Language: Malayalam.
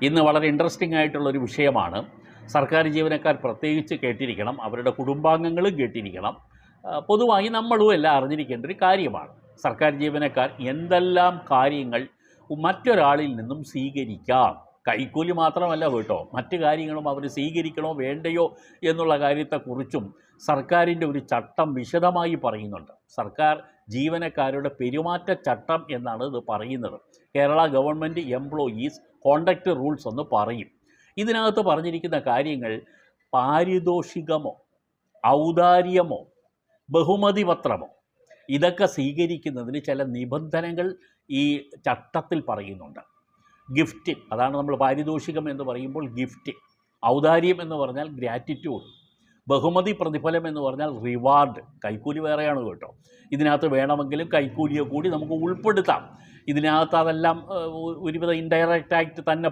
ഇന്ന് വളരെ ഇൻട്രസ്റ്റിംഗ് ആയിട്ടുള്ളൊരു വിഷയമാണ്. സർക്കാർ ജീവനക്കാർ പ്രത്യേകിച്ച് കേട്ടിരിക്കണം, അവരുടെ കുടുംബാംഗങ്ങളും കേട്ടിരിക്കണം. പൊതുവായി നമ്മളും എല്ലാം അറിഞ്ഞിരിക്കേണ്ട ഒരു കാര്യമാണ്. സർക്കാർ ജീവനക്കാർ എന്തെല്ലാം കാര്യങ്ങൾ മറ്റൊരാളിൽ നിന്നും സ്വീകരിക്കാം. കൈക്കൂലി മാത്രമല്ല കേട്ടോ, മറ്റു കാര്യങ്ങളും അവർ സ്വീകരിക്കണോ വേണ്ടയോ എന്നുള്ള കാര്യത്തെക്കുറിച്ചും സർക്കാരിൻ്റെ ഒരു ചട്ടം വിശദമായി പറയുന്നുണ്ട്. സർക്കാർ ജീവനക്കാരുടെ പെരുമാറ്റച്ചട്ടം എന്നാണ് ഇത് പറയുന്നത്. Kerala government employees conduct rules എന്ന് പറയും. ഇതിനകത്ത് പറഞ്ഞിരിക്കുന്ന കാര്യങ്ങൾ പാരിതോഷികമോ ഔദാര്യമോ ബഹുമതി പത്രമോ ഇതൊക്കെ സ്വീകരിക്കുന്നതിന് ചില നിബന്ധനകൾ ഈ ചട്ടത്തിൽ പറയുന്നുണ്ട്. ഗിഫ്റ്റ്, അതാണ് നമ്മൾ പാരിതോഷികം എന്ന് പറയുമ്പോൾ ഗിഫ്റ്റ്. ഔദാര്യം എന്ന് പറഞ്ഞാൽ ഗ്രാറ്റിറ്റ്യൂഡ്. ബഹുമതി പ്രതിഫലം എന്ന് പറഞ്ഞാൽ റിവാർഡ്. കൈക്കൂലി വേറെയാണ് കേട്ടോ. ഇതിനകത്ത് വേണമെങ്കിലും കൈക്കൂലിയെ കൂടി നമുക്ക് ഉൾപ്പെടുത്താം. ഇതിനകത്ത് അതെല്ലാം ഒരുവിധ ഇൻഡയറക്റ്റ് ആയിട്ട് തന്നെ